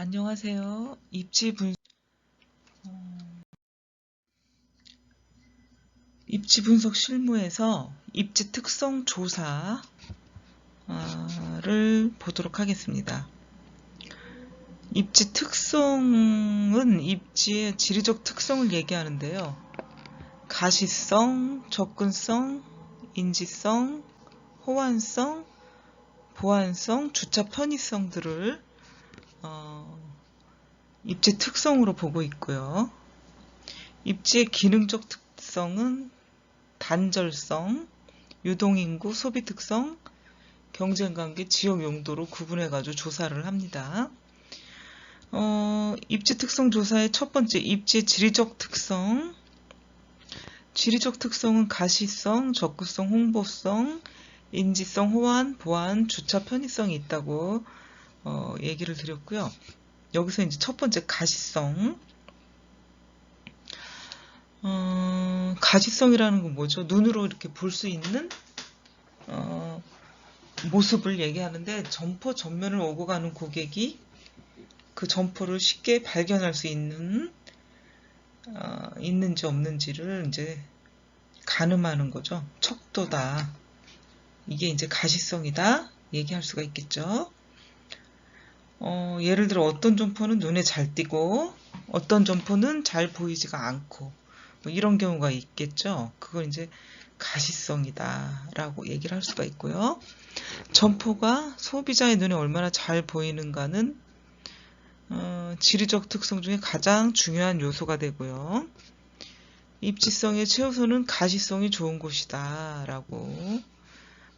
안녕하세요. 입지 분석 실무에서 입지 특성 조사를 보도록 하겠습니다. 입지 특성은 입지의 지리적 특성을 얘기하는데요. 가시성, 접근성, 인지성, 호환성, 보안성, 주차 편의성들을 입지 특성으로 보고 있고요. 입지의 기능적 특성은 단절성, 유동인구, 소비 특성, 경쟁관계, 지역 용도로 구분해가지고 조사를 합니다. 입지 특성 조사의 첫 번째, 입지의 지리적 특성. 지리적 특성은 가시성, 접근성, 홍보성, 인지성, 호환, 보안, 주차 편의성이 있다고 얘기를 드렸고요. 여기서 이제 첫 번째 가시성. 가시성이라는 건 뭐죠? 눈으로 이렇게 볼 수 있는 모습을 얘기하는데, 점포 전면을 오고 가는 고객이 그 점포를 쉽게 발견할 수 있는지 없는지를 이제 가늠하는 거죠. 척도다. 이게 이제 가시성이다. 얘기할 수가 있겠죠. 예를 들어 어떤 점포는 눈에 잘 띄고 어떤 점포는 잘 보이지가 않고 뭐 이런 경우가 있겠죠. 그걸 이제 가시성이다 라고 얘기를 할 수가 있고요. 점포가 소비자의 눈에 얼마나 잘 보이는가는 지리적 특성 중에 가장 중요한 요소가 되고요. 입지성의 최우선은 가시성이 좋은 곳이다 라고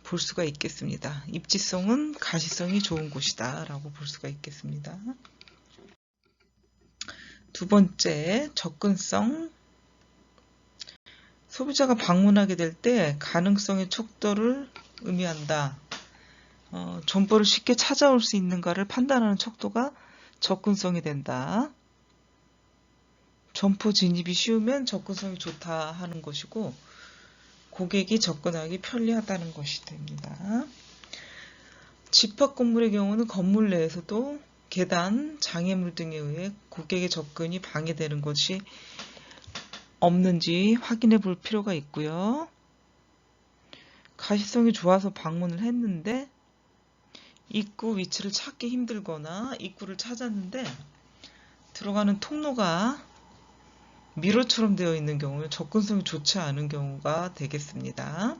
볼 수가 있겠습니다. 입지성은 가시성이 좋은 곳이다 라고 볼 수가 있겠습니다. 두 번째, 접근성. 소비자가 방문하게 될 때 가능성의 척도를 의미한다. 점포를 쉽게 찾아올 수 있는가를 판단하는 척도가 접근성이 된다. 점포 진입이 쉬우면 접근성이 좋다 하는 것이고, 고객이 접근하기 편리하다는 것이 됩니다. 집합 건물의 경우는 건물 내에서도 계단, 장애물 등에 의해 고객의 접근이 방해되는 것이 없는지 확인해 볼 필요가 있고요. 가시성이 좋아서 방문을 했는데 입구 위치를 찾기 힘들거나 입구를 찾았는데 들어가는 통로가 미로처럼 되어 있는 경우에 접근성이 좋지 않은 경우가 되겠습니다.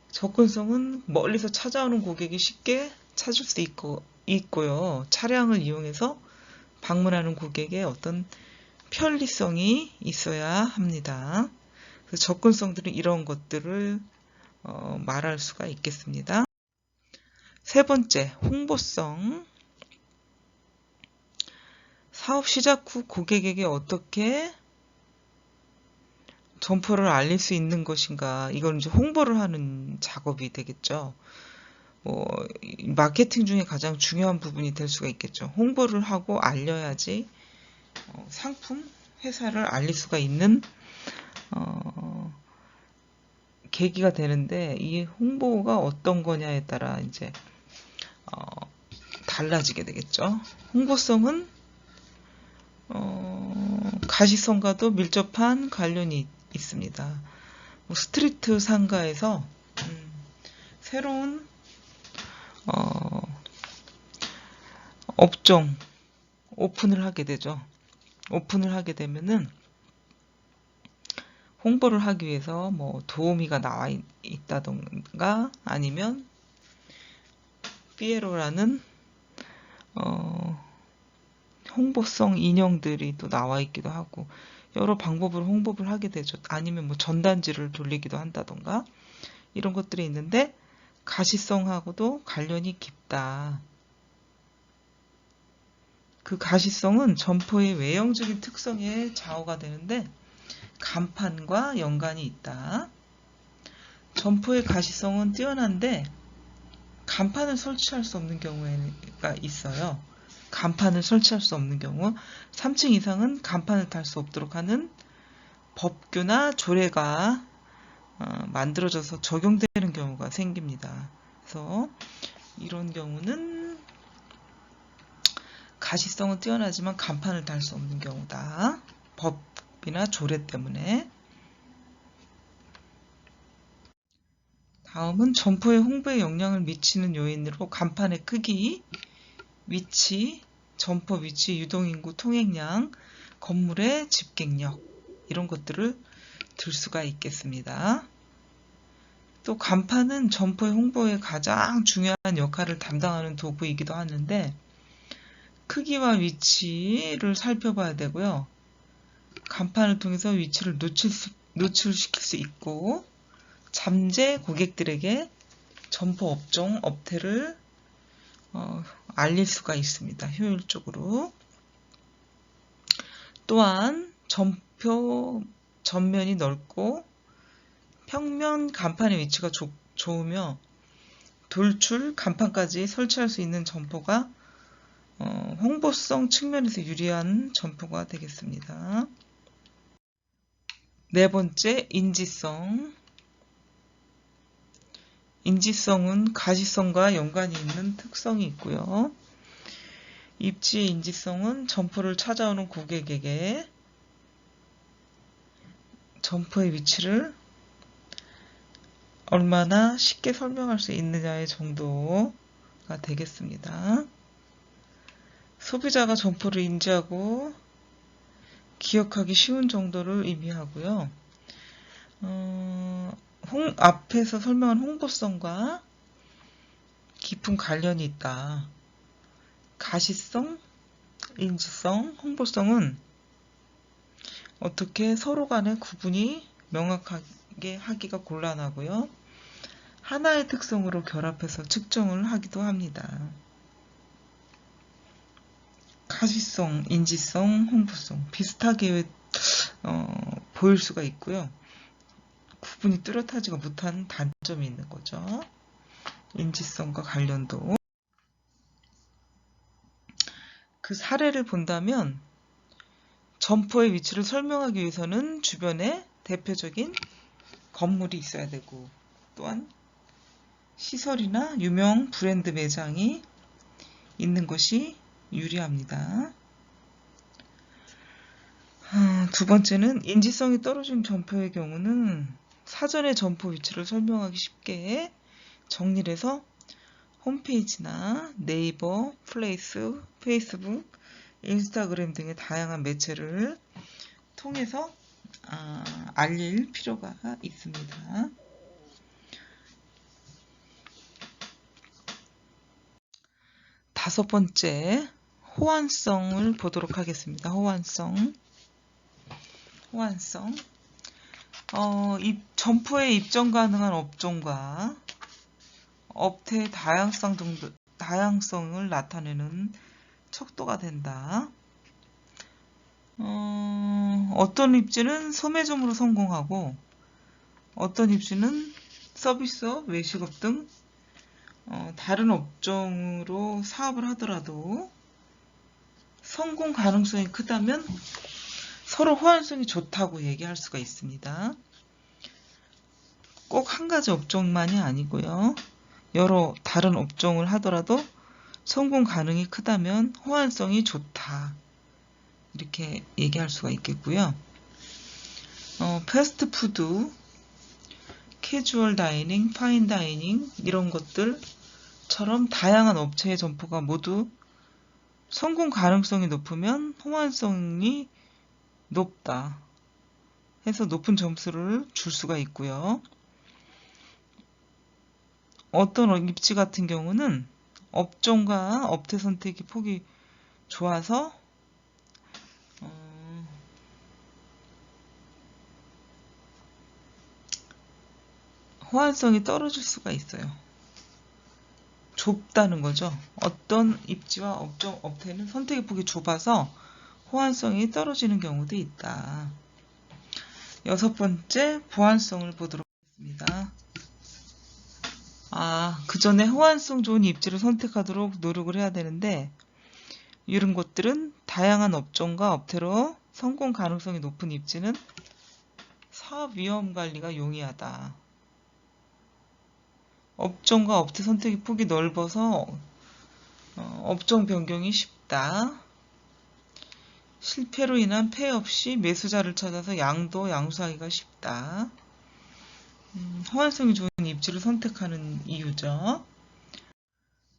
접근성은 멀리서 찾아오는 고객이 쉽게 찾을 수 있고요. 차량을 이용해서 방문하는 고객의 어떤 편리성이 있어야 합니다. 그래서 접근성들은 이런 것들을 말할 수가 있겠습니다. 세 번째, 홍보성. 사업 시작 후 고객에게 어떻게 점포를 알릴 수 있는 것인가, 이건 이제 홍보를 하는 작업이 되겠죠. 마케팅 중에 가장 중요한 부분이 될 수가 있겠죠. 홍보를 하고 알려야지 상품, 회사를 알릴 수가 있는 계기가 되는데, 이 홍보가 어떤 거냐에 따라 이제 달라지게 되겠죠. 홍보성은 가시성과도 밀접한 관련이 있습니다. 스트리트 상가에서 새로운 업종 오픈을 하게 되죠. 오픈을 하게 되면은 홍보를 하기 위해서 뭐 도우미가 나와 있다던가 아니면 피에로라는 홍보성 인형들이 또 나와 있기도 하고 여러 방법으로 홍보를 하게 되죠. 아니면 뭐 전단지를 돌리기도 한다던가 이런 것들이 있는데, 가시성하고도 관련이 깊다. 그 가시성은 점포의 외형적인 특성에 좌우가 되는데 간판과 연관이 있다. 점포의 가시성은 뛰어난데 간판을 설치할 수 없는 경우가 있어요. 간판을 설치할 수 없는 경우, 3층 이상은 간판을 달 수 없도록 하는 법규나 조례가 만들어져서 적용되는 경우가 생깁니다. 그래서 이런 경우는 가시성은 뛰어나지만 간판을 달 수 없는 경우다. 법이나 조례 때문에. 다음은 점포의 홍보에 영향을 미치는 요인으로 간판의 크기, 위치, 점포 위치, 유동인구, 통행량, 건물의 집객력 이런 것들을 들 수가 있겠습니다. 또 간판은 점포의 홍보에 가장 중요한 역할을 담당하는 도구이기도 하는데 크기와 위치를 살펴봐야 되고요. 간판을 통해서 위치를 노출시킬 수 있고 잠재 고객들에게 점포 업종, 업태를 알릴 수가 있습니다. 효율적으로. 또한 점포 전면이 넓고 평면 간판의 위치가 좋으며 돌출 간판까지 설치할 수 있는 점포가 홍보성 측면에서 유리한 점포가 되겠습니다. 네 번째, 인지성. 인지성은 가시성과 연관이 있는 특성이 있고요. 입지의 인지성은 점포를 찾아오는 고객에게 점포의 위치를 얼마나 쉽게 설명할 수 있느냐의 정도가 되겠습니다. 소비자가 점포를 인지하고 기억하기 쉬운 정도를 의미하고요. 앞에서 설명한 홍보성과 깊은 관련이 있다. 가시성, 인지성, 홍보성은 어떻게 서로 간의 구분이 명확하게 하기가 곤란하고요. 하나의 특성으로 결합해서 측정을 하기도 합니다. 가시성, 인지성, 홍보성 비슷하게 보일 수가 있고요. 구분이 뚜렷하지가 못한 단점이 있는 거죠. 인지성과 관련도. 그 사례를 본다면 점포의 위치를 설명하기 위해서는 주변에 대표적인 건물이 있어야 되고 또한 시설이나 유명 브랜드 매장이 있는 것이 유리합니다. 두 번째는 인지성이 떨어진 점포의 경우는 사전에 점포 위치를 설명하기 쉽게 정리를 해서 홈페이지나 네이버, 플레이스, 페이스북, 인스타그램 등의 다양한 매체를 통해서 알릴 필요가 있습니다. 다섯 번째, 호환성을 보도록 하겠습니다. 호환성. 점포에 입점 가능한 업종과 업태의 다양성을 나타내는 척도가 된다. 어떤 입지는 소매점으로 성공하고 어떤 입지는 서비스업, 외식업 등 다른 업종으로 사업을 하더라도 성공 가능성이 크다면 서로 호환성이 좋다고 얘기할 수가 있습니다. 꼭 한 가지 업종만이 아니고요. 여러 다른 업종을 하더라도 성공 가능이 크다면 호환성이 좋다. 이렇게 얘기할 수가 있겠고요. 패스트푸드, 캐주얼 다이닝, 파인 다이닝 이런 것들처럼 다양한 업체의 점포가 모두 성공 가능성이 높으면 호환성이 높다 해서 높은 점수를 줄 수가 있고요. 어떤 입지 같은 경우는 업종과 업태 선택의 폭이 좋아서 호환성이 떨어질 수가 있어요. 좁다는 거죠. 어떤 입지와 업태는 선택의 폭이 좁아서 호환성이 떨어지는 경우도 있다. 여섯 번째, 보안성을 보도록 하겠습니다. 그 전에 호환성 좋은 입지를 선택하도록 노력을 해야 되는데 이런 것들은 다양한 업종과 업태로 성공 가능성이 높은 입지는 사업 위험 관리가 용이하다. 업종과 업태 선택의 폭이 넓어서 업종 변경이 있다. 실패로 인한 폐 없이 매수자를 찾아서 양수하기가 쉽다. 호환성이 좋은 입지를 선택하는 이유죠.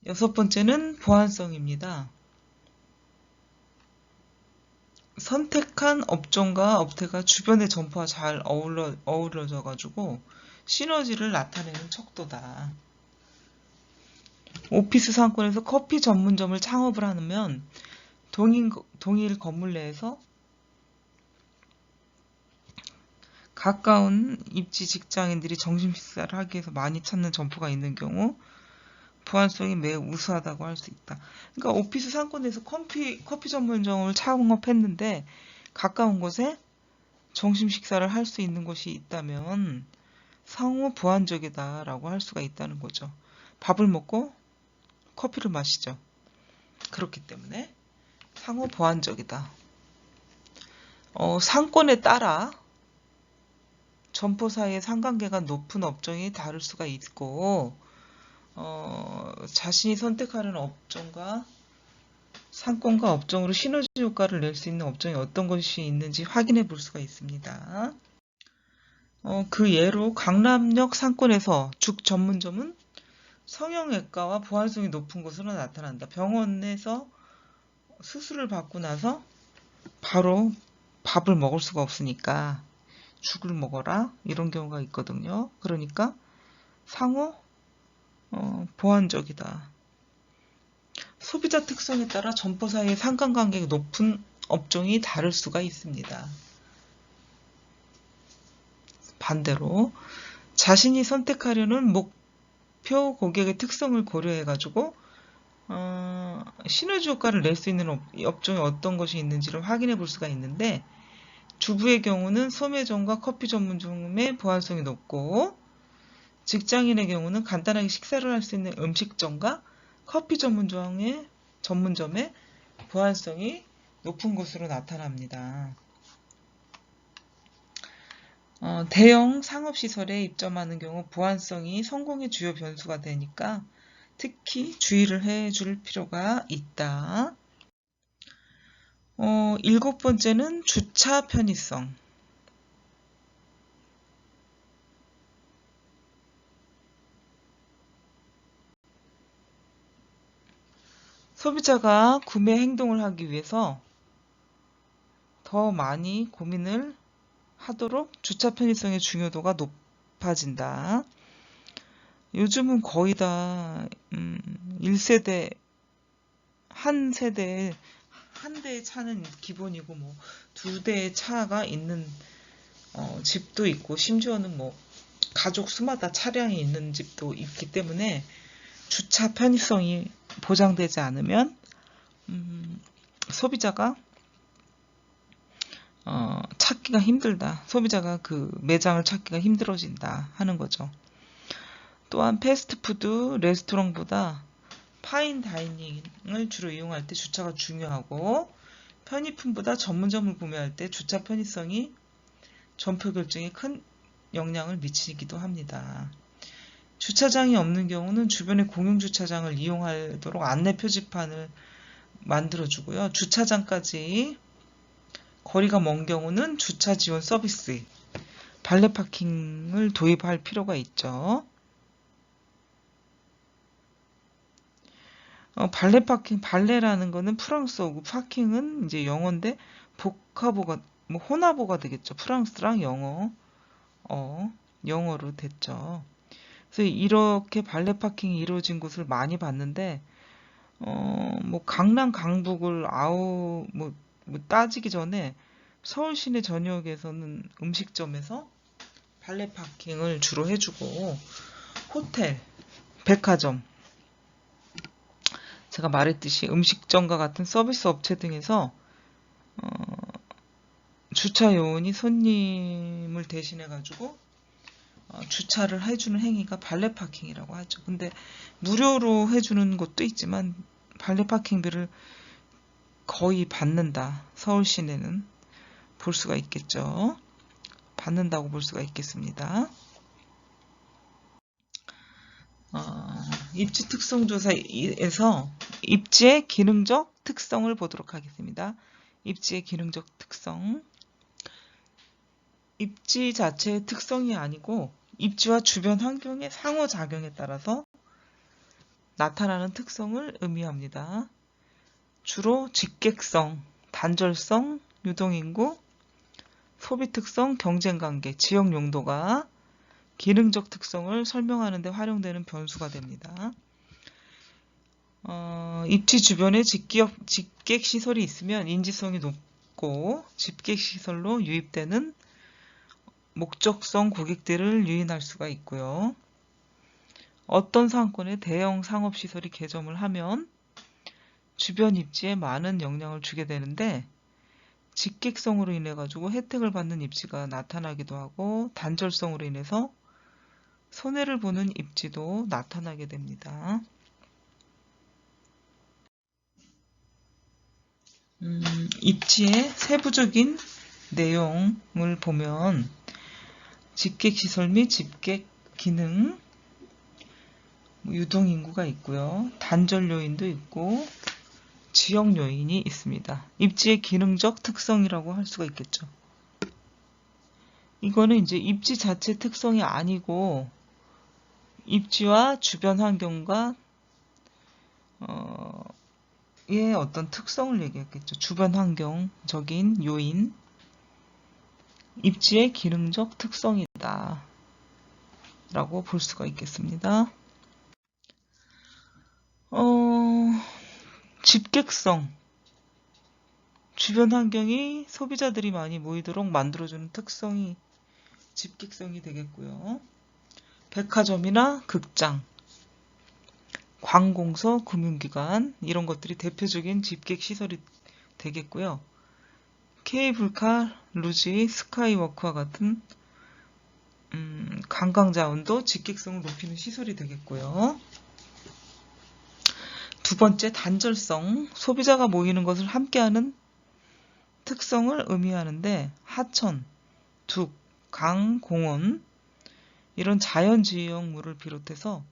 여섯 번째는 보안성입니다. 선택한 업종과 업태가 주변의 점포와 잘 어우러져 가지고 시너지를 나타내는 척도다. 오피스 상권에서 커피 전문점을 창업을 하면 동일 건물 내에서 가까운 입지 직장인들이 점심 식사를 하기 위해서 많이 찾는 점포가 있는 경우 보안성이 매우 우수하다고 할 수 있다. 그러니까 오피스 상권에서 커피 전문점을 창업했는데 가까운 곳에 점심 식사를 할 수 있는 곳이 있다면 상호 보완적이다라고 할 수가 있다는 거죠. 밥을 먹고 커피를 마시죠. 그렇기 때문에 상호 보완적이다. 상권에 따라 점포 사이의 상관계가 높은 업종이 다를 수가 있고 자신이 선택하는 업종과 상권과 업종으로 시너지 효과를 낼 수 있는 업종이 어떤 것이 있는지 확인해 볼 수가 있습니다. 그 예로 강남역 상권에서 죽 전문점은 성형외과와 보안성이 높은 곳으로 나타난다. 병원에서 수술을 받고 나서 바로 밥을 먹을 수가 없으니까 죽을 먹어라 이런 경우가 있거든요. 그러니까 상호 보완적이다. 소비자 특성에 따라 점포 사이의 상관관계가 높은 업종이 다를 수가 있습니다. 반대로 자신이 선택하려는 목표 고객의 특성을 고려해가지고 시너지 효과를 낼 수 있는 업종이 어떤 것이 있는지를 확인해 볼 수가 있는데 주부의 경우는 소매점과 커피 전문점의 보안성이 높고 직장인의 경우는 간단하게 식사를 할 수 있는 음식점과 커피 전문점의 보안성이 높은 것으로 나타납니다. 대형 상업시설에 입점하는 경우 보안성이 성공의 주요 변수가 되니까 특히 주의를 해줄 필요가 있다. 일곱 번째는 주차 편의성. 소비자가 구매 행동을 하기 위해서 더 많이 고민을 하도록 주차 편의성의 중요도가 높아진다. 요즘은 거의 다 1세대 한 세대에 한 대의 차는 기본이고 뭐 2대의 차가 있는 집도 있고 심지어는 뭐 가족 수마다 차량이 있는 집도 있기 때문에 주차 편의성이 보장되지 않으면 소비자가 찾기가 힘들다. 소비자가 그 매장을 찾기가 힘들어진다 하는 거죠. 또한 패스트푸드 레스토랑보다 파인 다이닝을 주로 이용할 때 주차가 중요하고 편의품보다 전문점을 구매할 때 주차 편의성이 점포 결정에 큰 영향을 미치기도 합니다. 주차장이 없는 경우는 주변의 공용주차장을 이용하도록 안내 표지판을 만들어주고요. 주차장까지 거리가 먼 경우는 주차 지원 서비스, 발레 파킹을 도입할 필요가 있죠. 발레 파킹, 발레라는 거는 프랑스어고 파킹은 이제 영어인데 복화보가 뭐 혼화보가 되겠죠. 프랑스랑 영어로 됐죠. 그래서 이렇게 발레 파킹이 이루어진 곳을 많이 봤는데 뭐 강남 강북을 뭐 따지기 전에 서울 시내 전역에서는 음식점에서 발레 파킹을 주로 해주고 호텔, 백화점 제가 말했듯이 음식점과 같은 서비스 업체 등에서 주차 요원이 손님을 대신해 가지고 주차를 해주는 행위가 발레 파킹이라고 하죠. 근데 무료로 해주는 곳도 있지만 발레 파킹비를 거의 받는다. 서울 시내는 볼 수가 있겠죠. 받는다고 볼 수가 있겠습니다. 입지 특성 조사에서 입지의 기능적 특성을 보도록 하겠습니다. 입지의 기능적 특성. 입지 자체의 특성이 아니고 입지와 주변 환경의 상호작용에 따라서 나타나는 특성을 의미합니다. 주로 직객성, 단절성, 유동인구, 소비특성, 경쟁관계, 지역 용도가 기능적 특성을 설명하는 데 활용되는 변수가 됩니다. 입지 주변에 집객시설이 있으면 인지성이 높고 집객시설로 유입되는 목적성 고객들을 유인할 수가 있고요. 어떤 상권에 대형 상업시설이 개점을 하면 주변 입지에 많은 영향을 주게 되는데 직객성으로 인해 가지고 혜택을 받는 입지가 나타나기도 하고 단절성으로 인해서 손해를 보는 입지도 나타나게 됩니다. 입지의 세부적인 내용을 보면 집객시설 및 집객 기능, 유동인구가 있고요. 단절 요인도 있고 지역 요인이 있습니다. 입지의 기능적 특성이라고 할 수가 있겠죠. 이거는 이제 입지 자체 특성이 아니고 입지와 주변 환경과 의 어떤 특성을 얘기했겠죠. 주변 환경적인 요인, 입지의 기능적 특성이다 라고 볼 수가 있겠습니다. 집객성, 주변 환경이 소비자들이 많이 모이도록 만들어주는 특성이 집객성이 되겠고요. 백화점이나 극장, 관공서, 금융기관 이런 것들이 대표적인 집객시설이 되겠고요. 케이블카, 루지, 스카이워크와 같은 관광자원도 집객성을 높이는 시설이 되겠고요. 두 번째, 단절성, 소비자가 모이는 것을 함께하는 특성을 의미하는데 하천, 둑, 강, 공원 이런 자연지형물을 비롯해서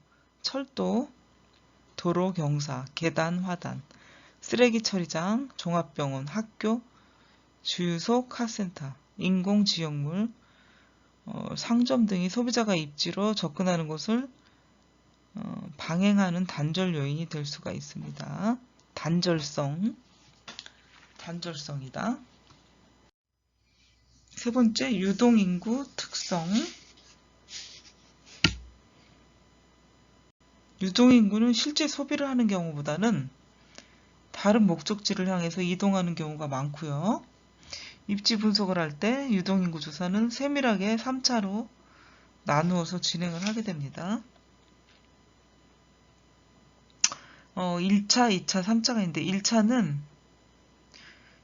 철도, 도로, 경사, 계단, 화단, 쓰레기 처리장, 종합병원, 학교, 주유소, 카센터, 인공지형물, 상점 등이 소비자가 입지로 접근하는 것을 방해하는 단절 요인이 될 수가 있습니다. 단절성이다. 세 번째, 유동인구 특성. 유동인구는 실제 소비를 하는 경우보다는 다른 목적지를 향해서 이동하는 경우가 많고요. 입지 분석을 할 때 유동인구 조사는 세밀하게 3차로 나누어서 진행을 하게 됩니다. 1차, 2차, 3차가 있는데 1차는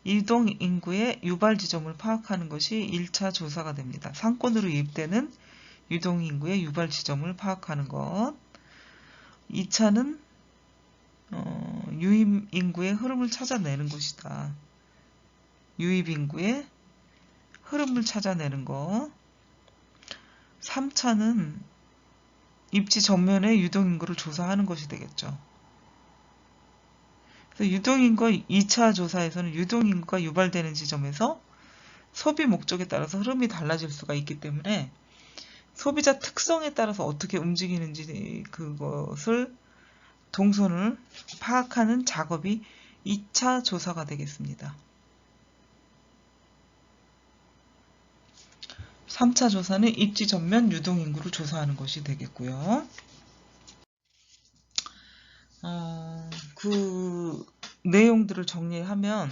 유동인구의 유발 지점을 파악하는 것이 1차 조사가 됩니다. 상권으로 유입되는 유동인구의 유발 지점을 파악하는 것. 2차는 유입인구의 흐름을 찾아내는 것이다. 유입인구의 흐름을 찾아내는 것. 3차는 입지 전면의 유동인구를 조사하는 것이 되겠죠. 그래서 유동인구 2차 조사에서는 유동인구가 유발되는 지점에서 소비 목적에 따라서 흐름이 달라질 수가 있기 때문에 소비자 특성에 따라서 어떻게 움직이는지 그것을 동선을 파악하는 작업이 2차 조사가 되겠습니다. 3차 조사는 입지 전면 유동인구를 조사하는 것이 되겠고요. 그 내용들을 정리하면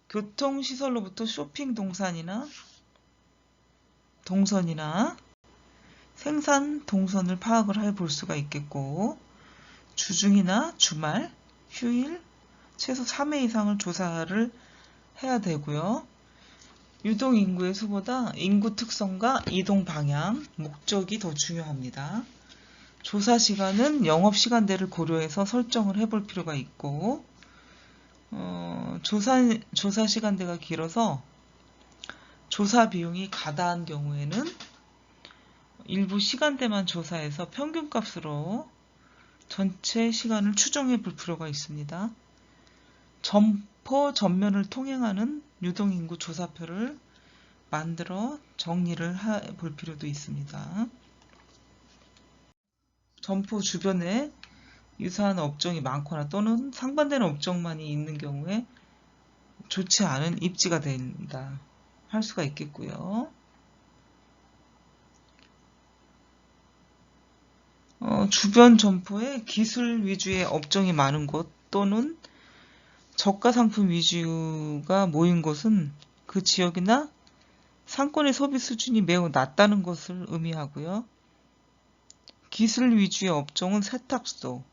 교통시설로부터 쇼핑 동선이나 생산 동선을 파악을 해볼 수가 있겠고 주중이나 주말, 휴일, 최소 3회 이상을 조사를 해야 되고요. 유동인구의 수보다 인구 특성과 이동 방향, 목적이 더 중요합니다. 조사 시간은 영업시간대를 고려해서 설정을 해볼 필요가 있고 조사 시간대가 길어서 조사 비용이 과다한 경우에는 일부 시간대만 조사해서 평균값으로 전체 시간을 추정해 볼 필요가 있습니다. 점포 전면을 통행하는 유동인구 조사표를 만들어 정리를 볼 필요도 있습니다. 점포 주변에 유사한 업종이 많거나 또는 상반되는 업종만이 있는 경우에 좋지 않은 입지가 된다 할 수가 있겠고요. 주변 점포에 기술 위주의 업종이 많은 곳 또는 저가 상품 위주가 모인 곳은 그 지역이나 상권의 소비 수준이 매우 낮다는 것을 의미하고요. 기술 위주의 업종은 세탁소,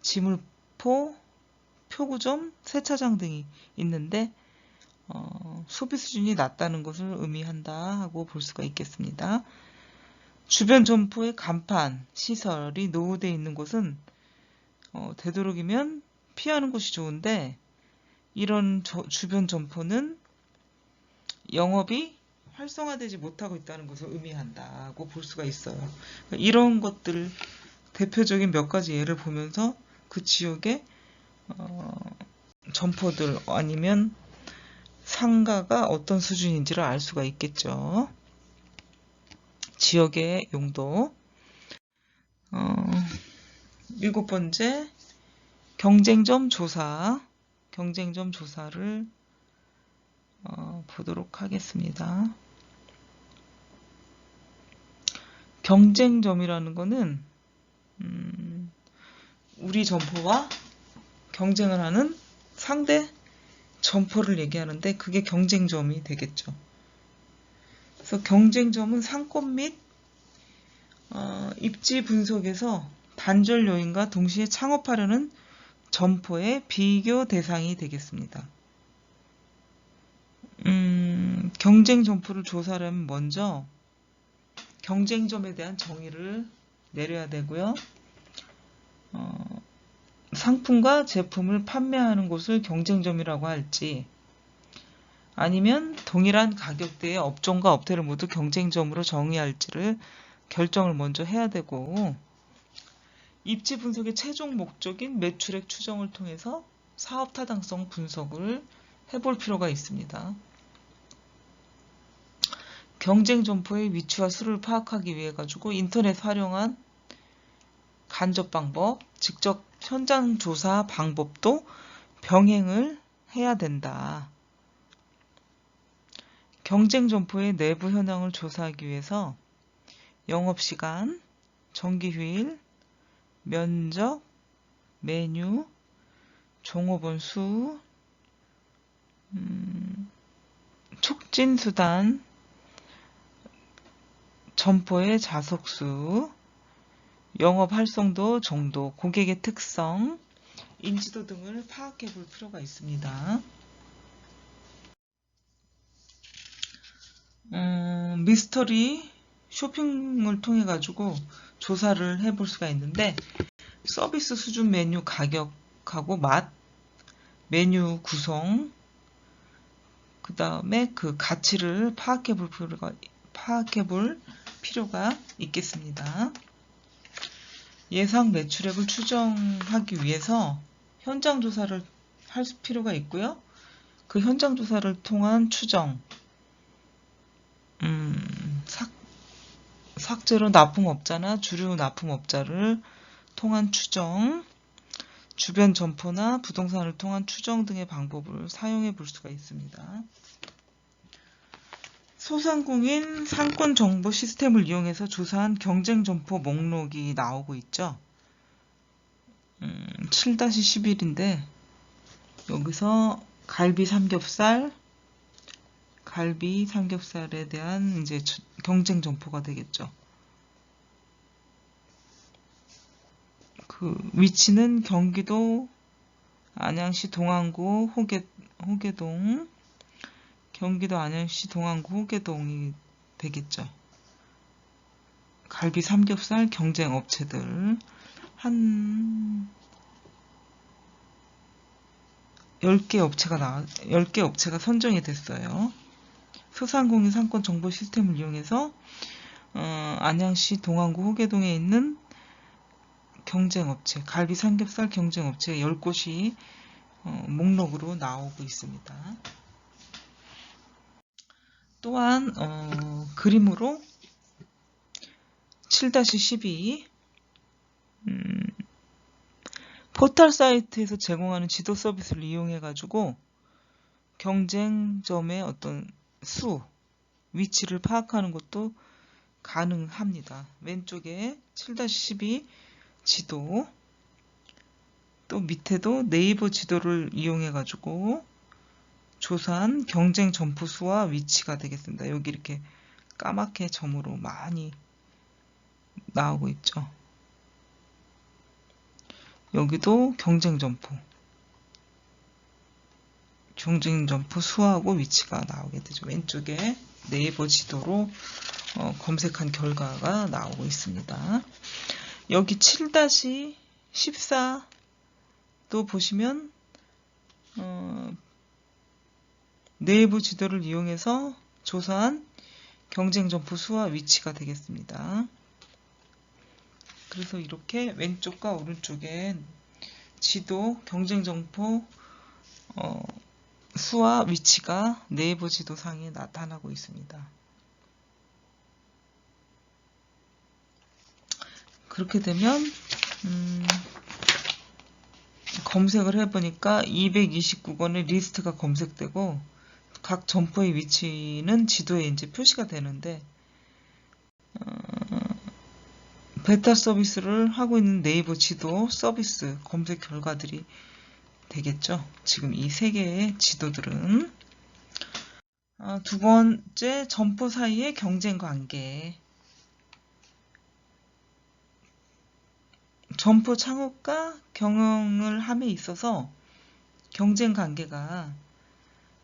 지물포, 표구점, 세차장 등이 있는데 소비 수준이 낮다는 것을 의미한다 하고 볼 수가 있겠습니다. 주변 점포의 간판, 시설이 노후되어 있는 곳은 되도록이면 피하는 것이 좋은데 이런 주변 점포는 영업이 활성화되지 못하고 있다는 것을 의미한다고 볼 수가 있어요. 이런 것들 대표적인 몇 가지 예를 보면서 그 지역의 점포들 아니면 상가가 어떤 수준인지를 알 수가 있겠죠. 지역의 용도. 7번째, 경쟁점 조사. 경쟁점 조사를 보도록 하겠습니다. 경쟁점이라는 거는 우리 점포와 경쟁을 하는 상대 점포를 얘기하는데 그게 경쟁점이 되겠죠. 그래서 경쟁점은 상권 및 입지 분석에서 단절 요인과 동시에 창업하려는 점포의 비교 대상이 되겠습니다. 경쟁 점포를 조사하려면 먼저 경쟁점에 대한 정의를 내려야 되고요. 상품과 제품을 판매하는 곳을 경쟁점이라고 할지 아니면 동일한 가격대의 업종과 업태를 모두 경쟁점으로 정의할지를 결정을 먼저 해야 되고 입지 분석의 최종 목적인 매출액 추정을 통해서 사업 타당성 분석을 해볼 필요가 있습니다. 경쟁 점포의 위치와 수를 파악하기 위해 가지고 인터넷 활용한 간접 방법, 직접 현장 조사 방법도 병행을 해야 된다. 경쟁 점포의 내부 현황을 조사하기 위해서 영업시간, 정기휴일, 면적, 메뉴, 종업원 수, 촉진수단, 점포의 좌석수, 영업 활성도 정도, 고객의 특성, 인지도 등을 파악해 볼 필요가 있습니다. 미스터리 쇼핑을 통해 가지고 조사를 해볼 수가 있는데 서비스 수준 메뉴 가격하고 맛, 메뉴 구성, 그 다음에 그 가치를 파악해 볼 필요가 있겠습니다. 예상 매출액을 추정하기 위해서 현장 조사를 할 필요가 있고요. 그 현장 조사를 통한 추정, 삭제로 납품업자나 주류 납품업자를 통한 추정, 주변 점포나 부동산을 통한 추정 등의 방법을 사용해 볼 수가 있습니다. 소상공인 상권 정보 시스템을 이용해서 조사한 경쟁 점포 목록이 나오고 있죠. 7-11인데 여기서 갈비 삼겹살에 대한 이제 경쟁 점포가 되겠죠. 그 위치는 경기도 안양시 동안구 호계동, 경기도 안양시 동안구 호계동이 되겠죠. 갈비 삼겹살 경쟁 업체들 한 10개 업체가 선정이 됐어요. 소상공인 상권 정보 시스템을 이용해서 안양시 동안구 호계동에 있는 경쟁업체, 갈비 삼겹살 경쟁업체 10곳이 목록으로 나오고 있습니다. 또한 그림으로 7-12 포털 사이트에서 제공하는 지도 서비스를 이용해 가지고 경쟁점의 어떤 수, 위치를 파악하는 것도 가능합니다. 왼쪽에 7-12 지도, 또 밑에도 네이버 지도를 이용해 가지고 조사한 경쟁 점포 수와 위치가 되겠습니다. 여기 이렇게 까맣게 점으로 많이 나오고 있죠. 여기도 경쟁 점포 수하고 위치가 나오게 되죠. 왼쪽에 네이버 지도로 검색한 결과가 나오고 있습니다. 여기 7-14도 보시면 네이버 지도를 이용해서 조사한 경쟁 점포 수와 위치가 되겠습니다. 그래서 이렇게 왼쪽과 오른쪽에 지도, 경쟁 점포 수와 위치가 네이버 지도상에 나타나고 있습니다. 그렇게 되면 검색을 해보니까 229건의 리스트가 검색되고 각 점포의 위치는 지도에 이제 표시가 되는데 베타 서비스를 하고 있는 네이버 지도 서비스 검색 결과들이 되겠죠. 지금 이 세 개의 지도들은 두 번째, 점포 사이의 경쟁 관계. 점포 창업과 경영을 함에 있어서 경쟁 관계가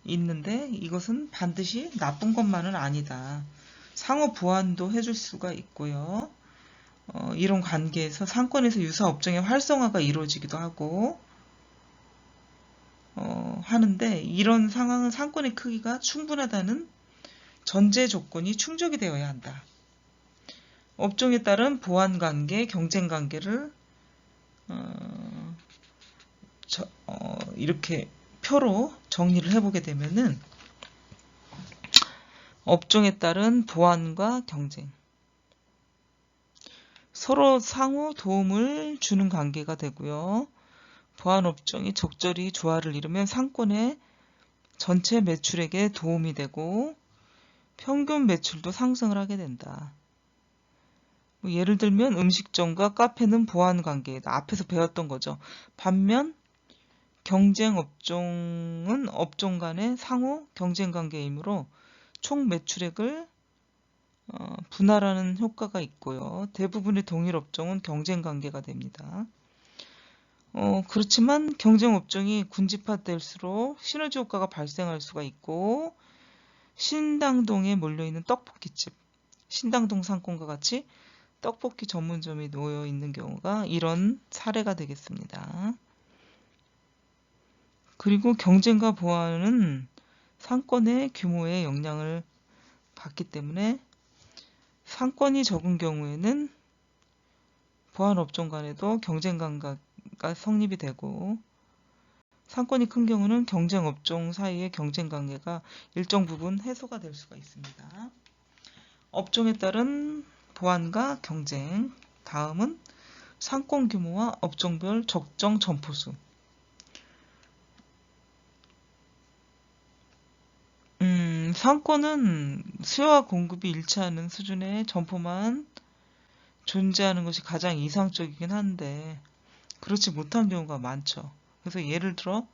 있는데 이것은 반드시 나쁜 것만은 아니다. 상호 보완도 해줄 수가 있고요. 이런 관계에서 상권에서 유사 업종의 활성화가 이루어지기도 하고 하는데 이런 상황은 상권의 크기가 충분하다는 전제 조건이 충족이 되어야 한다. 업종에 따른 보완 관계, 경쟁 관계를 이렇게 표로 정리를 해보게 되면은 업종에 따른 보완과 경쟁, 서로 상호 도움을 주는 관계가 되고요. 보완 업종이 적절히 조화를 이루면 상권의 전체 매출액에 도움이 되고 평균 매출도 상승을 하게 된다. 예를 들면 음식점과 카페는 보완 관계이다. 앞에서 배웠던 거죠. 반면 경쟁 업종은 업종 간의 상호 경쟁 관계이므로 총 매출액을 분할하는 효과가 있고요. 대부분의 동일 업종은 경쟁 관계가 됩니다. 그렇지만 경쟁 업종이 군집화될수록 시너지 효과가 발생할 수가 있고 신당동에 몰려있는 떡볶이집, 신당동 상권과 같이 떡볶이 전문점이 놓여 있는 경우가 이런 사례가 되겠습니다. 그리고 경쟁과 보완은 상권의 규모에 영향을 받기 때문에 상권이 적은 경우에는 보완 업종 간에도 경쟁 관계가 성립이 되고 상권이 큰 경우는 경쟁 업종 사이의 경쟁 관계가 일정 부분 해소가 될 수가 있습니다. 업종에 따른 보완과 경쟁. 다음은 상권 규모와 업종별 적정 점포수. 상권은 수요와 공급이 일치하는 수준의 점포만 존재하는 것이 가장 이상적이긴 한데 그렇지 못한 경우가 많죠. 그래서 예를 들어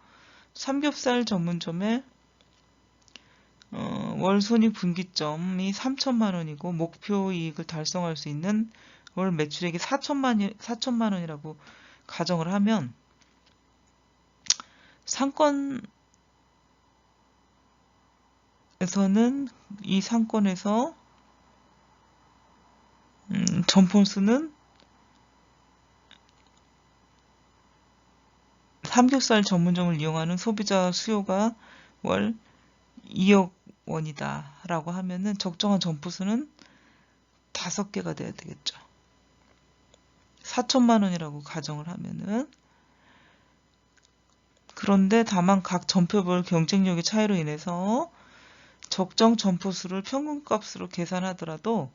삼겹살 전문점에 월 손익분기점이 3천만 원이고 목표 이익을 달성할 수 있는 월 매출액이 4천만 원이라고 가정을 하면 상권에서는 이 상권에서 점포 수는 삼겹살 전문점을 이용하는 소비자 수요가 월 2억 원이다 라고 하면은 적정한 점포 수는 5개가 돼야 되겠죠. 4천만 원이라고 가정을 하면은 그런데 다만 각 점포별 경쟁력의 차이로 인해서 적정 점포수를 평균값으로 계산하더라도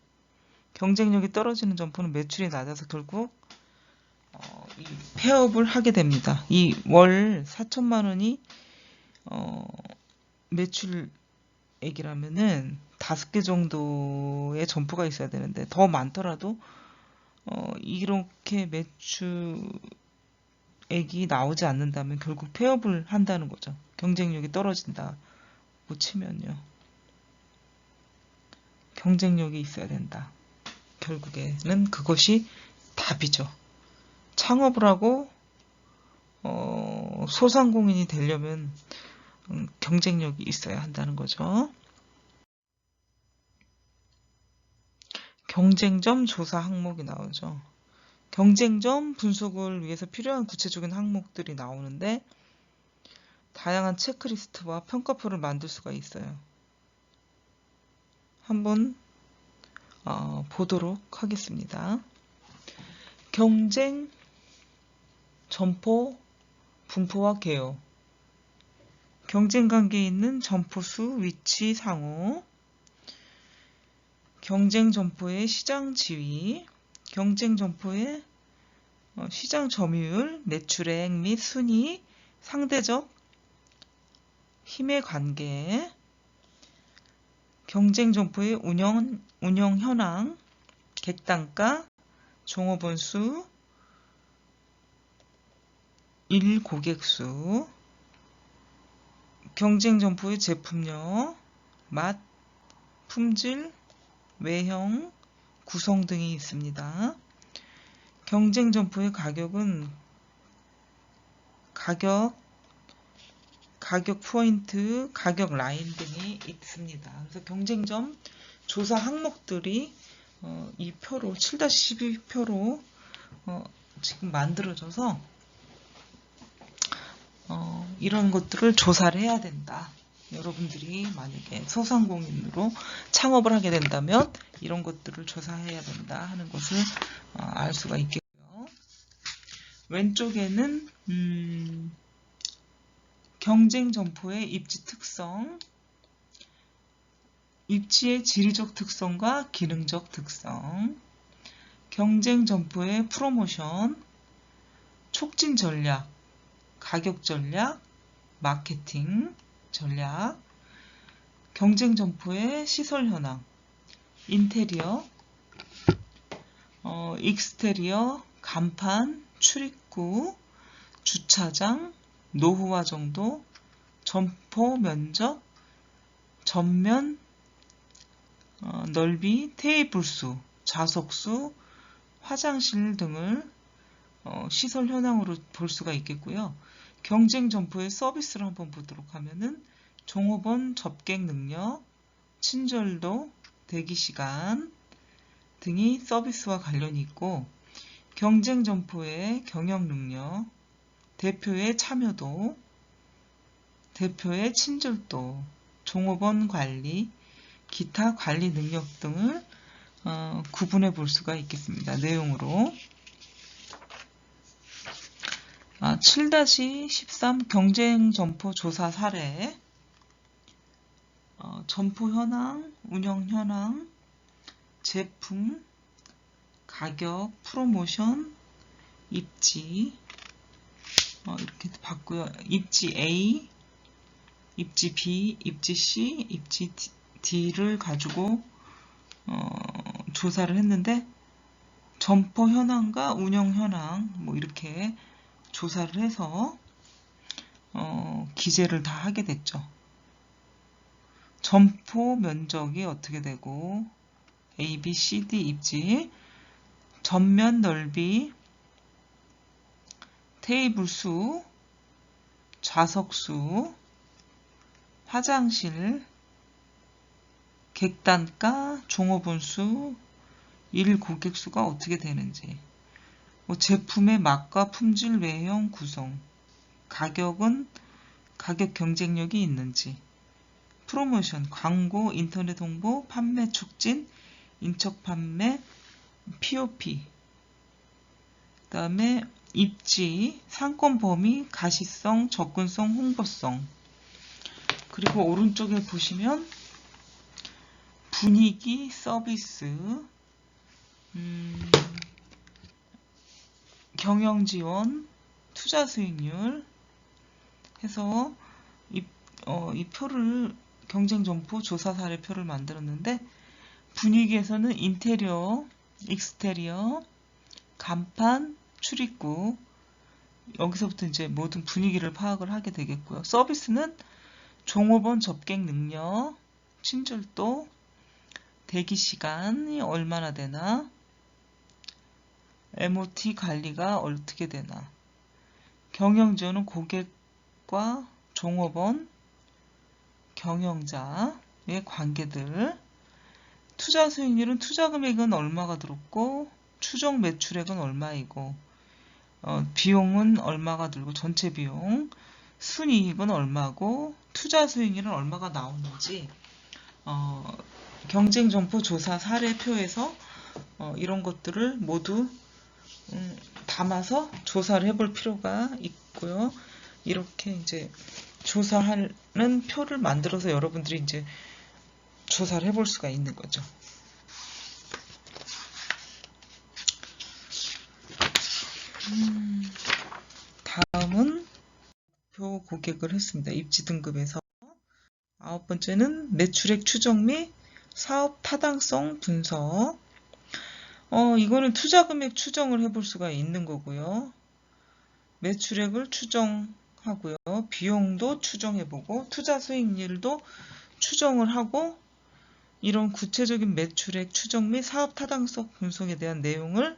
경쟁력이 떨어지는 점포는 매출이 낮아서 결국 이 폐업을 하게 됩니다. 이 월 4천만 원이 매출액이라면은 5개 정도의 점포가 있어야 되는데 더 많더라도 이렇게 매출액이 나오지 않는다면 결국 폐업을 한다는 거죠. 경쟁력이 떨어진다고 치면요. 경쟁력이 있어야 된다. 결국에는 그것이 답이죠. 창업을 하고 소상공인이 되려면 경쟁력이 있어야 한다는 거죠. 경쟁점 조사 항목이 나오죠. 경쟁점 분석을 위해서 필요한 구체적인 항목들이 나오는데 다양한 체크리스트와 평가표를 만들 수가 있어요. 한번 보도록 하겠습니다. 경쟁 점포 분포와 개요. 경쟁 관계에 있는 점포 수, 위치, 상호. 경쟁 점포의 시장 지위. 경쟁 점포의 시장 점유율, 매출액 및 순위, 상대적 힘의 관계. 경쟁 점포의 운영 현황, 객단가, 종업원 수, 일 고객수, 경쟁 점포의 제품력, 맛, 품질, 외형, 구성 등이 있습니다. 경쟁 점포의 가격은 가격 포인트, 가격 라인 등이 있습니다. 그래서 경쟁점 조사 항목들이 이 표로 7-12표로 지금 만들어져서 이런 것들을 조사를 해야 된다. 여러분들이 만약에 소상공인으로 창업을 하게 된다면 이런 것들을 조사해야 된다 하는 것을 알 수가 있겠고요. 왼쪽에는 경쟁 점포의 입지 특성, 입지의 지리적 특성과 기능적 특성, 경쟁 점포의 프로모션, 촉진 전략, 가격 전략, 마케팅 전략, 경쟁 점포의 시설 현황, 인테리어, 익스테리어, 간판, 출입구, 주차장, 노후화 정도, 점포 면적, 전면 넓이, 테이블 수, 좌석 수, 화장실 등을 시설 현황으로 볼 수가 있겠고요. 경쟁 점포의 서비스를 한번 보도록 하면은 종업원 접객 능력, 친절도, 대기시간 등이 서비스와 관련이 있고 경쟁 점포의 경영 능력, 대표의 참여도, 대표의 친절도, 종업원 관리, 기타 관리 능력 등을 구분해 볼 수가 있겠습니다. 내용으로 7-13 경쟁 점포 조사 사례, 점포 현황, 운영 현황, 제품, 가격, 프로모션, 입지 이렇게 봤고요. 입지 A, 입지 B, 입지 C, 입지 D를 가지고 조사를 했는데 점포 현황과 운영 현황 뭐 이렇게 조사를 해서 기재를 다 하게 됐죠. 점포 면적이 어떻게 되고 A, B, C, D 입지, 전면 넓이, 테이블 수, 좌석 수, 화장실, 객단가, 종업원 수, 일 고객 수가 어떻게 되는지, 제품의 맛과 품질, 외형, 구성, 가격은 가격 경쟁력이 있는지, 프로모션, 광고, 인터넷 홍보, 판매 촉진, 인척 판매, POP, 그 다음에 입지, 상권 범위, 가시성, 접근성, 홍보성. 그리고 오른쪽에 보시면 분위기, 서비스, 경영 지원, 투자 수익률 해서 이 표를 경쟁 점포 조사 사례표를 만들었는데, 분위기에서는 인테리어, 익스테리어, 간판, 출입구, 여기서부터 이제 모든 분위기를 파악을 하게 되겠고요. 서비스는 종업원 접객 능력, 친절도, 대기 시간이 얼마나 되나, MOT 관리가 어떻게 되나, 경영지원은 고객과 종업원, 경영자의 관계들, 투자 수익률은 투자 금액은 얼마가 들었고 추정 매출액은 얼마이고, 비용은 얼마가 들고 전체 비용, 순이익은 얼마고 투자 수익률은 얼마가 나오는지 경쟁 점포 조사 사례표에서 이런 것들을 모두 담아서 조사를 해볼 필요가 있고요. 이렇게 이제 조사하는 표를 만들어서 여러분들이 이제 조사를 해볼 수가 있는 거죠. 다음은 표 고객을 했습니다. 입지 등급에서 9번째는 매출액 추정 및 사업 타당성 분석. 이거는 투자 금액 추정을 해볼 수가 있는 거고요. 매출액을 추정하고요. 비용도 추정해보고 투자 수익률도 추정을 하고, 이런 구체적인 매출액 추정 및 사업 타당성 분석에 대한 내용을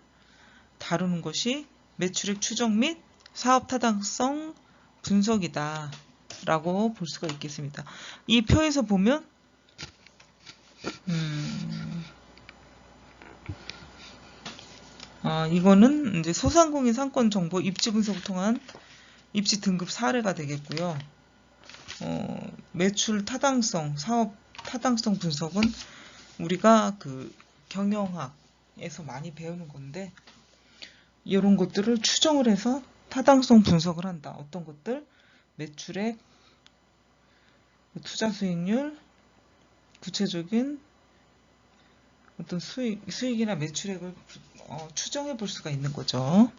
다루는 것이 매출액 추정 및 사업 타당성 분석이다 라고 볼 수가 있겠습니다. 이 표에서 보면 이거는 이제 소상공인 상권 정보 입지 분석을 통한 입지 등급 사례가 되겠고요. 매출 타당성, 사업 타당성 분석은 우리가 그 경영학에서 많이 배우는 건데, 이런 것들을 추정을 해서 타당성 분석을 한다. 어떤 것들? 매출액, 투자 수익률, 구체적인 어떤 수익이나 매출액을 추정해 볼 수가 있는 거죠.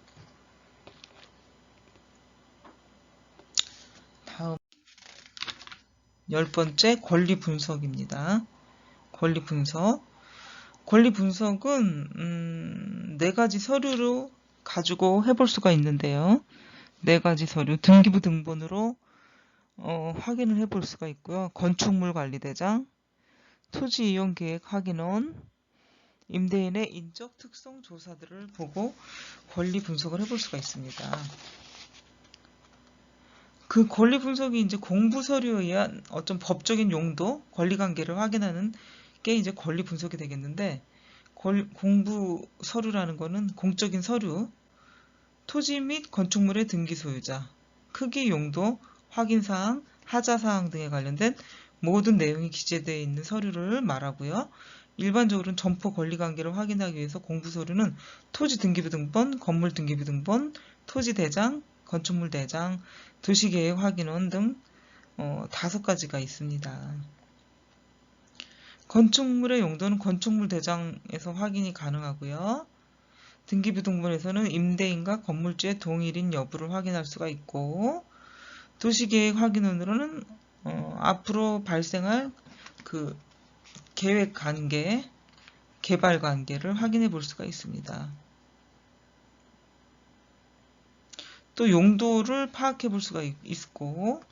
다음 10번째 권리 분석입니다. 권리 분석. 권리 분석은 4가지 서류로 가지고 해볼 수가 있는데요. 4가지 서류, 등기부 등본으로 확인을 해볼 수가 있고요. 건축물 관리대장, 토지 이용 계획 확인원, 임대인의 인적 특성 조사들을 보고 권리 분석을 해볼 수가 있습니다. 그 권리 분석이 이제 공부 서류에 의한 어떤 법적인 용도, 권리 관계를 확인하는 게 이제 권리 분석이 되겠는데, 공부 서류라는 거는 공적인 서류, 토지 및 건축물의 등기 소유자, 크기, 용도, 확인사항, 하자사항 등에 관련된 모든 내용이 기재되어 있는 서류를 말하고요. 일반적으로는 점포 권리관계를 확인하기 위해서 공부서류는 토지 등기부 등본, 건물 등기부 등본, 토지 대장, 건축물 대장, 도시계획 확인원 등 5가지가 있습니다. 건축물의 용도는 건축물 대장에서 확인이 가능하고요. 등기부 등본에서는 임대인과 건물주의 동일인 여부를 확인할 수가 있고, 도시계획 확인원으로는 앞으로 발생할 그 계획 관계, 개발 관계를 확인해 볼 수가 있습니다. 또 용도를 파악해 볼 수가 있고,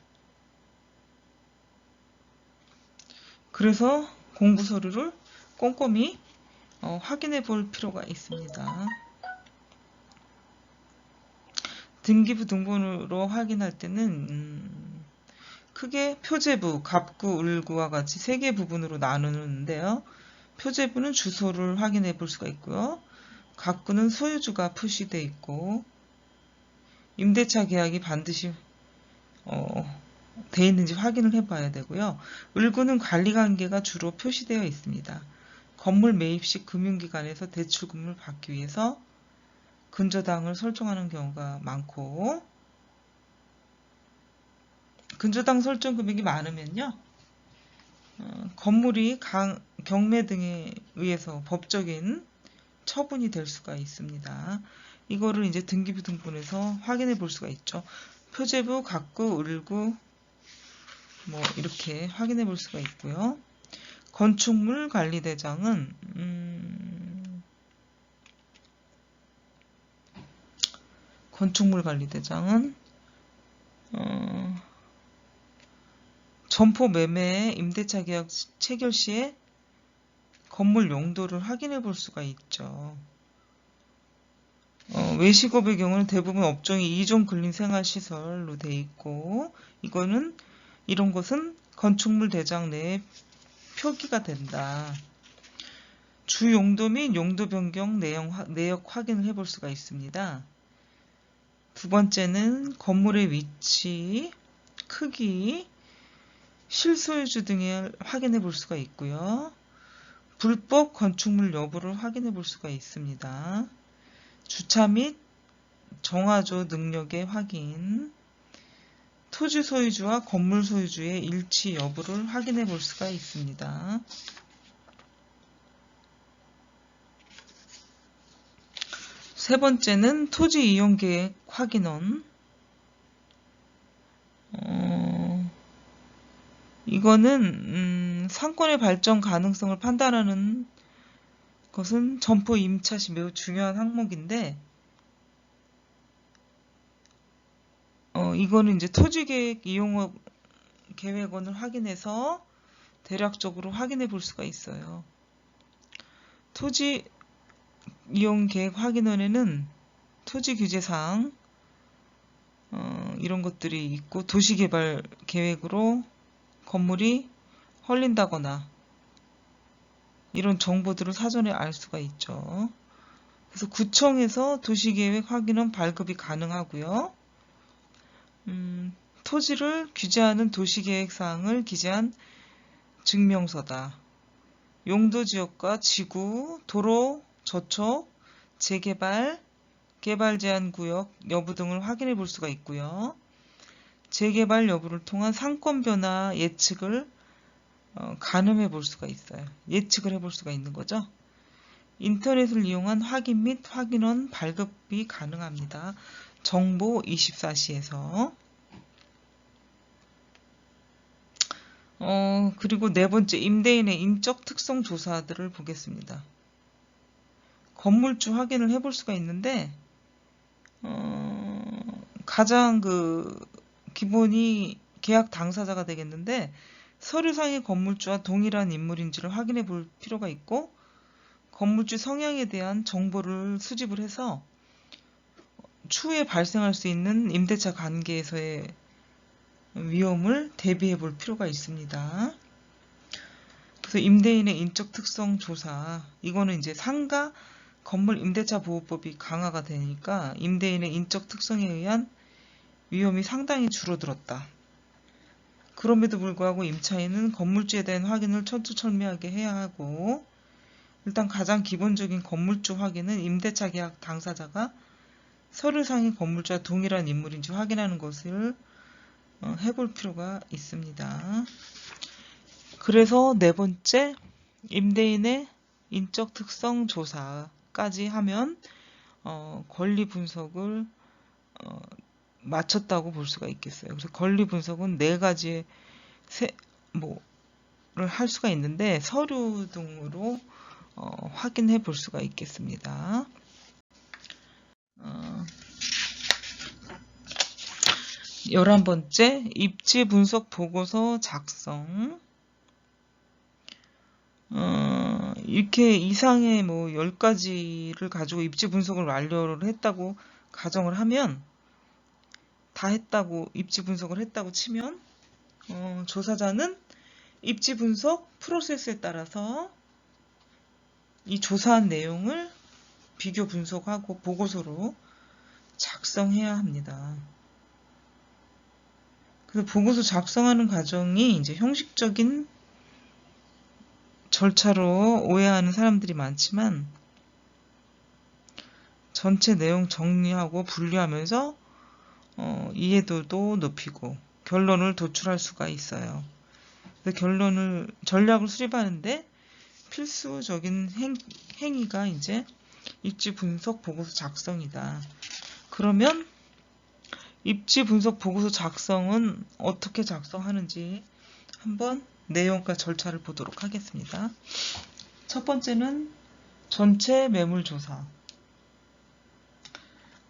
그래서 공부 서류를 꼼꼼히 확인해 볼 필요가 있습니다. 등기부 등본으로 확인할 때는 크게 표제부, 갑구, 을구와 같이 3개 부분으로 나누는데요. 표제부는 주소를 확인해 볼 수가 있고요. 갑구는 소유주가 표시되어 있고, 임대차 계약이 반드시 되어 있는지 확인을 해봐야 되고요. 을구는 관리관계가 주로 표시되어 있습니다. 건물 매입 시 금융기관에서 대출금을 받기 위해서 근저당을 설정하는 경우가 많고, 근저당 설정 금액이 많으면요, 건물이 경매 등에 의해서 법적인 처분이 될 수가 있습니다. 이거를 이제 등기부 등본에서 확인해 볼 수가 있죠. 표제부, 갑구, 을구 뭐 이렇게 확인해 볼 수가 있고요. 건축물 관리대장은 점포 매매 임대차 계약 체결 시에 건물 용도를 확인해 볼 수가 있죠. 외식업의 경우는 대부분 업종이 2종 근린생활시설로 돼 있고, 이런 것은 건축물 대장 내에 표기가 된다. 주 용도 및 용도 변경 내역 확인을 해볼 수가 있습니다. 두 번째는 건물의 위치, 크기, 실소유주 등을 확인해 볼 수가 있고요. 불법 건축물 여부를 확인해 볼 수가 있습니다. 주차 및 정화조 능력의 확인, 토지 소유주와 건물 소유주의 일치 여부를 확인해 볼 수가 있습니다. 세 번째는 토지 이용 계획 확인원. 이거는 상권의 발전 가능성을 판단하는 것은 점포 임차 시 매우 중요한 항목인데, 이거는 이제 토지계획 이용 계획원을 확인해서 대략적으로 확인해 볼 수가 있어요. 토지 이용 계획 확인원에는 토지 규제사항 이런 것들이 있고, 도시개발 계획으로 건물이 헐린다거나 이런 정보들을 사전에 알 수가 있죠. 그래서 구청에서 도시계획 확인원 발급이 가능하고요. 토지를 규제하는 도시계획사항을 기재한 증명서다. 용도지역과 지구, 도로, 저촉, 재개발, 개발제한구역 여부 등을 확인해 볼 수가 있고요. 재개발 여부를 통한 상권 변화 예측을 가늠해 볼 수가 있어요. 예측을 해볼 수가 있는 거죠. 인터넷을 이용한 확인 및 확인원 발급이 가능합니다. 정보 24시에서. 그리고 네 번째, 임대인의 인적 특성 조사들을 보겠습니다. 건물주 확인을 해볼 수가 있는데, 가장 기본이 계약 당사자가 되겠는데, 서류상의 건물주와 동일한 인물인지를 확인해 볼 필요가 있고, 건물주 성향에 대한 정보를 수집을 해서 추후에 발생할 수 있는 임대차 관계에서의 위험을 대비해 볼 필요가 있습니다. 그래서 임대인의 인적 특성 조사, 이거는 이제 상가 건물 임대차 보호법이 강화가 되니까 임대인의 인적 특성에 의한 위험이 상당히 줄어들었다. 그럼에도 불구하고 임차인은 건물주에 대한 확인을 철두철미하게 해야 하고, 일단 가장 기본적인 건물주 확인은 임대차 계약 당사자가 서류상의 건물주와 동일한 인물인지 확인하는 것을 해볼 필요가 있습니다. 그래서 네 번째, 임대인의 인적 특성 조사까지 하면 권리 분석을 마쳤다고 볼 수가 있겠어요. 그래서 권리 분석은 네 가지의 를 할 수가 있는데, 서류 등으로 확인해 볼 수가 있겠습니다. 11번째, 입지 분석 보고서 작성. 이렇게 이상의 10가지를 가지고 입지 분석을 완료를 했다고 가정을 하면, 다 했다고, 입지 분석을 했다고 치면, 조사자는 입지 분석 프로세스에 따라서 이 조사한 내용을 비교 분석하고 보고서로 작성해야 합니다. 그래서 보고서 작성하는 과정이 이제 형식적인 절차로 오해하는 사람들이 많지만, 전체 내용 정리하고 분류하면서 이해도도 높이고 결론을 도출할 수가 있어요. 전략을 수립하는데 필수적인 행위가 이제 입지 분석 보고서 작성이다. 그러면 입지 분석 보고서 작성은 어떻게 작성하는지 한번 내용과 절차를 보도록 하겠습니다. 첫 번째는 전체 매물 조사.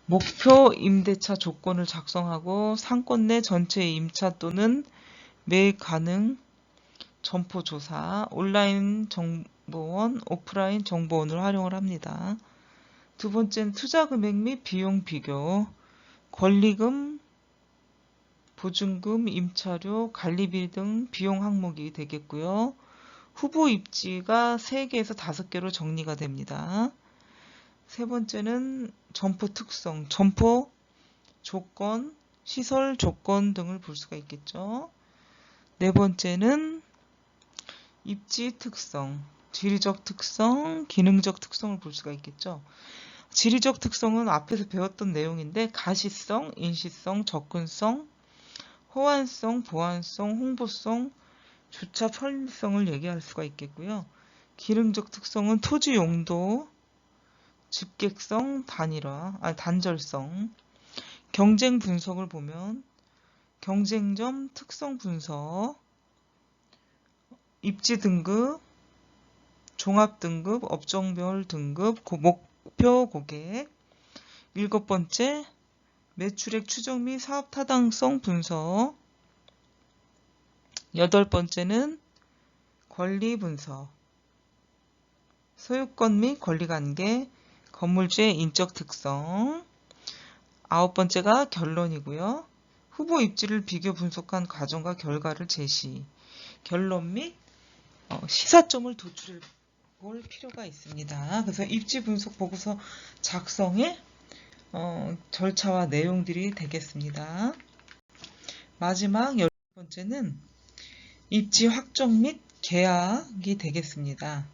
목표 임대차 조건을 작성하고 상권 내 전체 임차 또는 매입 가능 점포 조사, 온라인 정보원, 오프라인 정보원을 활용을 합니다. 두 번째는 투자 금액 및 비용 비교, 권리금, 보증금, 임차료, 관리비 등 비용 항목이 되겠고요. 후보 입지가 3개에서 5개로 정리가 됩니다. 세 번째는 점포 특성, 점포 조건, 시설 조건 등을 볼 수가 있겠죠. 네 번째는 입지 특성, 지리적 특성, 기능적 특성을 볼 수가 있겠죠. 지리적 특성은 앞에서 배웠던 내용인데 가시성, 인시성, 접근성, 호환성, 보안성, 홍보성, 주차 편리성을 얘기할 수가 있겠고요. 기능적 특성은 토지 용도, 집객성, 단절성. 경쟁 분석을 보면 경쟁점 특성 분석, 입지 등급, 종합 등급, 업종별 등급, 목표 고객. 7번째, 매출액 추정 및 사업 타당성 분석. 8번째는 권리 분석, 소유권 및 권리관계, 건물주의 인적 특성. 9번째가 결론이고요. 후보 입지를 비교 분석한 과정과 결과를 제시, 결론 및 시사점을 도출해 볼 필요가 있습니다. 그래서 입지 분석 보고서 작성의 절차와 내용들이 되겠습니다. 마지막 10번째는 입지 확정 및 계약이 되겠습니다.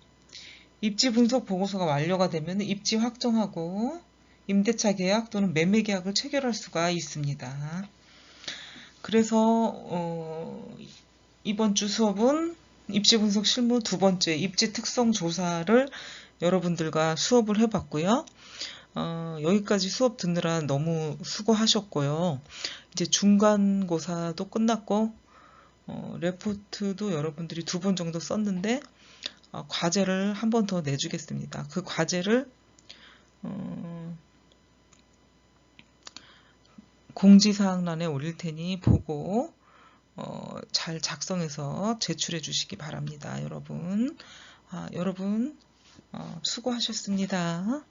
입지 분석 보고서가 완료가 되면 입지 확정하고 임대차 계약 또는 매매 계약을 체결할 수가 있습니다. 그래서 이번 주 수업은 입지 분석 실무 2번째 입지 특성 조사를 여러분들과 수업을 해봤고요. 여기까지 수업 듣느라 너무 수고하셨고요. 이제 중간고사도 끝났고 레포트도 여러분들이 2번 정도 썼는데 과제를 한 번 더 내주겠습니다. 그 과제를 공지사항란에 올릴 테니 보고 잘 작성해서 제출해 주시기 바랍니다. 여러분 수고하셨습니다.